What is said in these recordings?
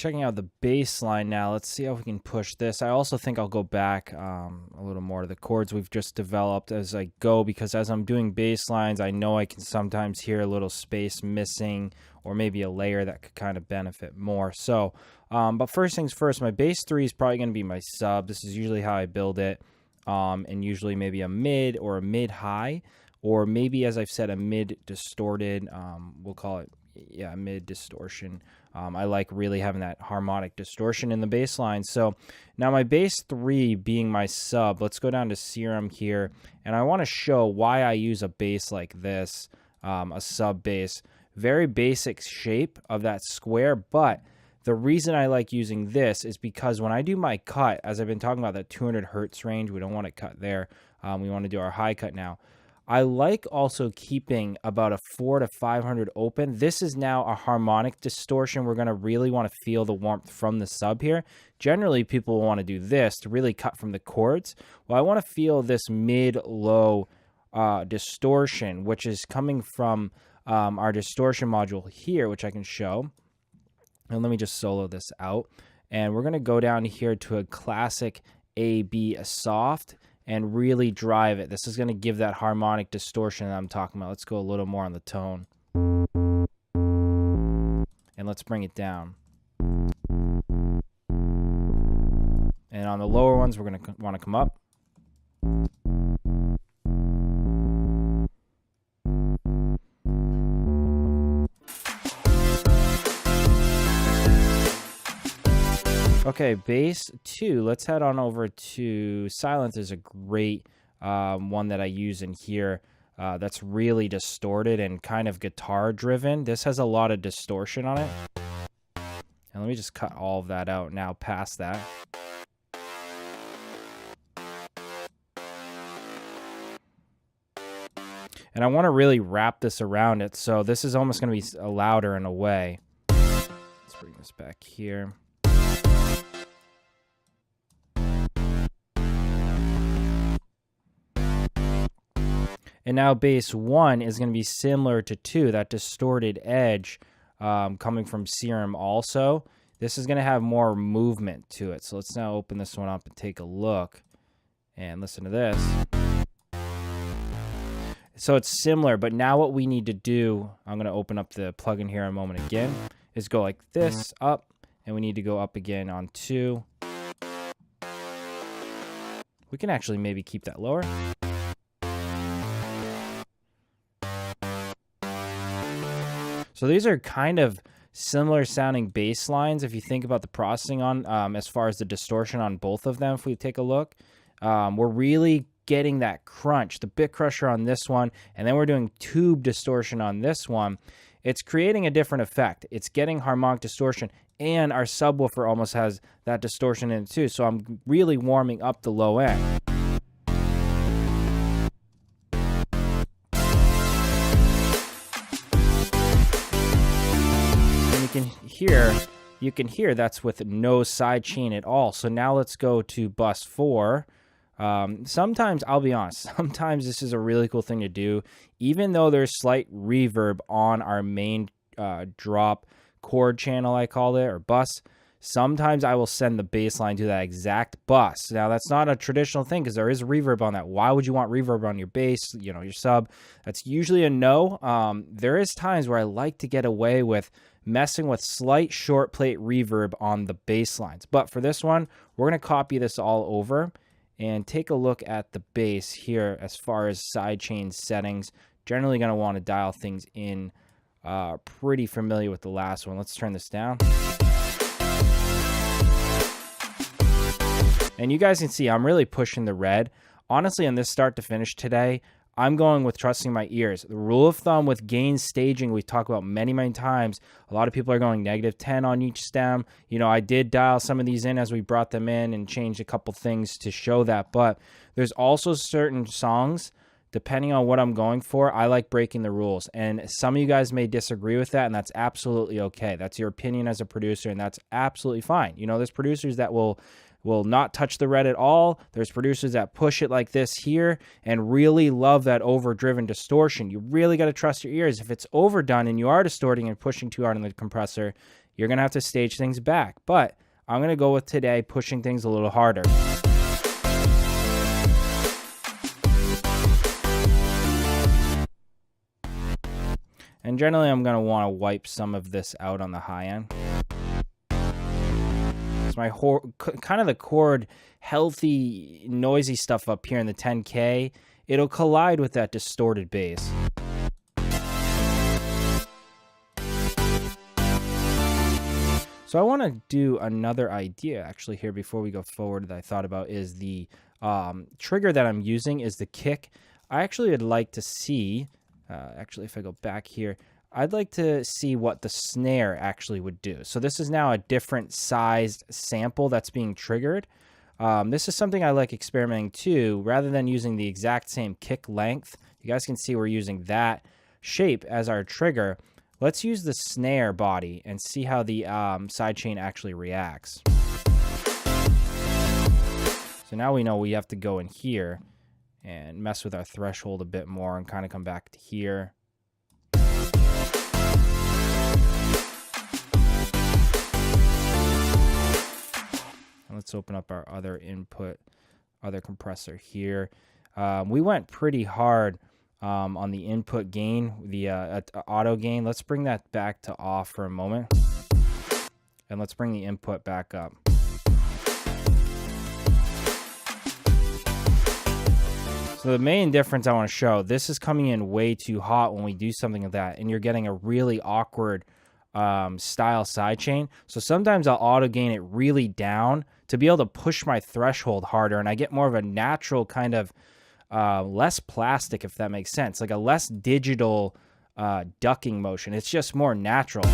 checking out the bass line now. Let's see how we can push this. I also think I'll go back a little more to the chords we've just developed as I go, because as I'm doing bass lines, I know I can sometimes hear a little space missing or maybe a layer that could kind of benefit more. So, but first things first, my bass 3 is probably going to be my sub. This is usually how I build it, and usually maybe a mid or a mid-high, or maybe, as I've said, a mid-distorted, we'll call it, yeah, mid-distortion. I like really having that harmonic distortion in the bass line. So now my bass 3 being my sub, let's go down to Serum here, and I want to show why I use a bass like this, a sub bass. Very basic shape of that square, but the reason I like using this is because when I do my cut, as I've been talking about that 200 hertz range, we don't want to cut there. We want to do our high cut now. I like also keeping about a 400 to 500 open. This is now a harmonic distortion. We're going to really want to feel the warmth from the sub here. Generally, people will want to do this to really cut from the chords. Well, I want to feel this mid-low distortion, which is coming from our distortion module here, which I can show. And let me just solo this out. And we're going to go down here to a classic A-B soft and really drive it. This is going to give that harmonic distortion that I'm talking about. Let's go a little more on the tone. And let's bring it down. And on the lower ones, we're going to want to come up. Okay, bass 2, let's head on over to Silence. Is a great one that I use in here that's really distorted and kind of guitar driven. This has a lot of distortion on it. And let me just cut all of that out now past that. And I want to really wrap this around it, so this is almost going to be louder in a way. Let's bring this back here. And now bass 1 is going to be similar to 2, that distorted edge coming from Serum also. This is going to have more movement to it. So let's now open this one up and take a look and listen to this. So it's similar, but now what we need to do, I'm going to open up the plugin here in a moment again, is go like this, up, and we need to go up again on 2. We can actually maybe keep that lower. So these are kind of similar sounding bass lines if you think about the processing on as far as the distortion on both of them. If we take a look, we're really getting that crunch, the bit crusher on this one, and then we're doing tube distortion on this one. It's creating a different effect. It's getting harmonic distortion, and our subwoofer almost has that distortion in it too. So I'm really warming up the low end. You can hear that's with no side chain at all. So now let's go to bus 4. Sometimes, I'll be honest, sometimes this is a really cool thing to do, even though there's slight reverb on our main drop chord channel, I call it, or bus. Sometimes I will send the bass line to that exact bus. Now, that's not a traditional thing because there is reverb on that. Why would you want reverb on your bass, you know, your sub? That's usually a no. There is times where I like to get away with messing with slight short plate reverb on the bass lines. But for this one, we're going to copy this all over and take a look at the bass here as far as sidechain settings. Generally going to want to dial things in. Pretty familiar with the last one. Let's turn this down. And you guys can see I'm really pushing the red. Honestly, on this start to finish today, I'm going with trusting my ears. The rule of thumb with gain staging, we talk about many, many times. A lot of people are going -10 on each stem. You know, I did dial some of these in as we brought them in and changed a couple things to show that. But there's also certain songs, depending on what I'm going for, I like breaking the rules. And some of you guys may disagree with that, and that's absolutely okay. That's your opinion as a producer, and that's absolutely fine. You know, there's producers that will not touch the red at all. There's producers that push it like this here and really love that overdriven distortion. You really got to trust your ears. If it's overdone and you are distorting and pushing too hard on the compressor, you're going to have to stage things back. But I'm going to go with today pushing things a little harder. And generally, I'm going to want to wipe some of this out on the high end. So my kind of the chord, healthy, noisy stuff up here in the 10K, it'll collide with that distorted bass. So I want to do another idea actually here before we go forward that I thought about is the trigger that I'm using is the kick. I actually would like to see... actually, if I go back here, I'd like to see what the snare actually would do. So this is now a different sized sample that's being triggered. This is something I like experimenting too. Rather than using the exact same kick length, you guys can see we're using that shape as our trigger. Let's use the snare body and see how the sidechain actually reacts. So now we know we have to go in here and mess with our threshold a bit more and kind of come back to here. And let's open up our other input, other compressor here. We went pretty hard on the input gain, the auto gain. Let's bring that back to off for a moment. And let's bring the input back up. So the main difference I want to show, this is coming in way too hot when we do something like that, and you're getting a really awkward style sidechain. So sometimes I'll auto gain it really down to be able to push my threshold harder, and I get more of a natural kind of less plastic, if that makes sense, like a less digital ducking motion. It's just more natural.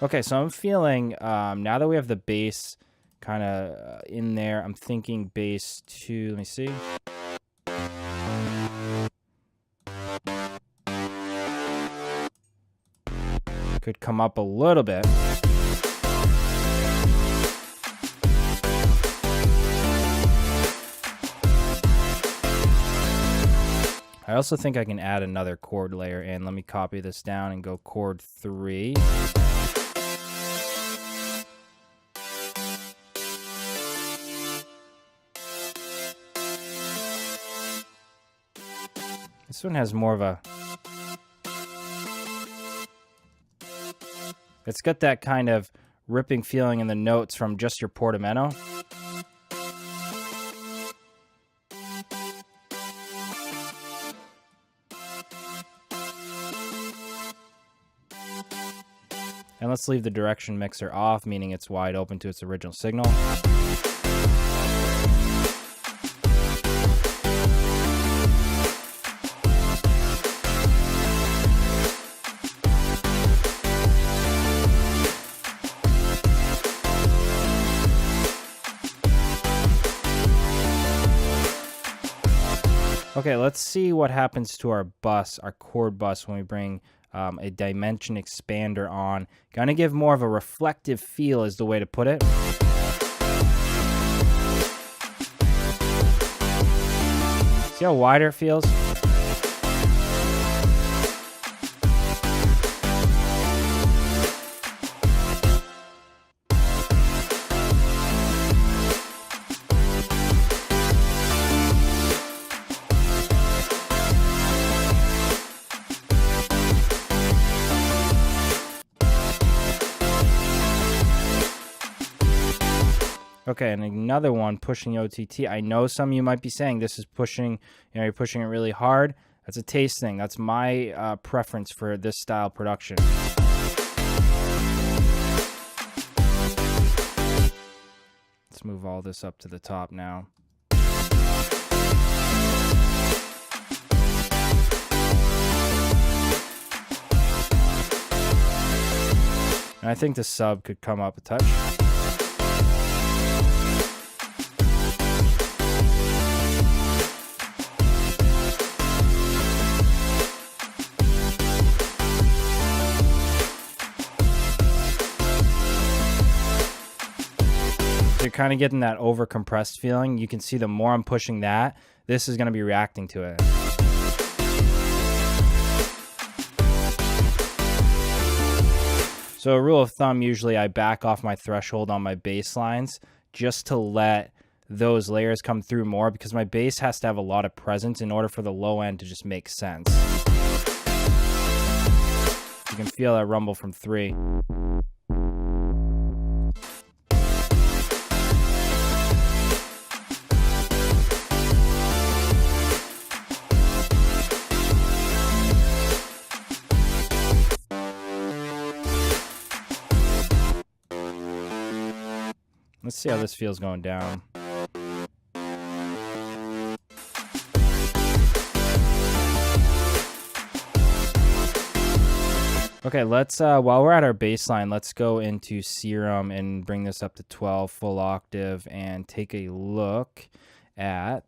Okay, so I'm feeling, now that we have the bass kind of in there, I'm thinking bass 2, let me see. Could come up a little bit. I also think I can add another chord layer in. Let me copy this down and go chord 3. This one has more of a... It's got that kind of ripping feeling in the notes from just your portamento. And let's leave the direction mixer off, meaning it's wide open to its original signal. Okay, let's see what happens to our bus, our chord bus, when we bring a dimension expander on. Gonna give more of a reflective feel is the way to put it. See how wider it feels? Okay, and another one, pushing OTT. I know some of you might be saying this is pushing, you're pushing it really hard. That's a taste thing. That's my preference for this style production. Let's move all this up to the top now. And I think the sub could come up a touch. So you're kind of getting that over compressed feeling. You can see the more I'm pushing that, this is going to be reacting to it. So a rule of thumb, usually I back off my threshold on my bass lines just to let those layers come through more, because my bass has to have a lot of presence in order for the low end to just make sense. You can feel that rumble from 3. Let's see how this feels going down. Okay, let's, while we're at our bass line, let's go into Serum and bring this up to 12 full octave and take a look at,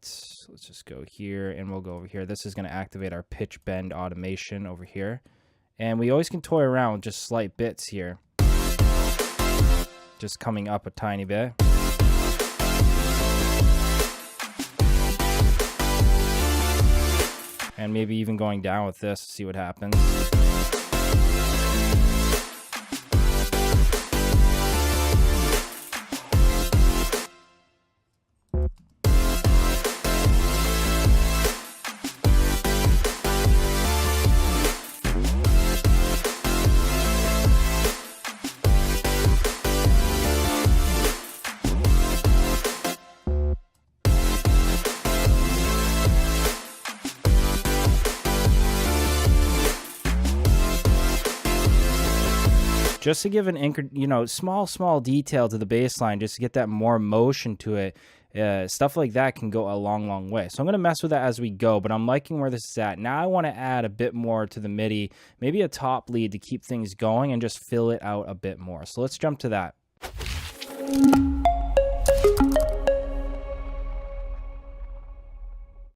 let's just go here and we'll go over here. This is going to activate our pitch bend automation over here. And we always can toy around with just slight bits here. Just coming up a tiny bit. And maybe even going down with this to see what happens. Just to give an small detail to the bass line, just to get that more motion to it. Stuff like that can go a long way. So I'm going to mess with that as we go, but I'm liking where this is at. Now I want to add a bit more to the MIDI, maybe a top lead to keep things going and just fill it out a bit more. So let's jump to that.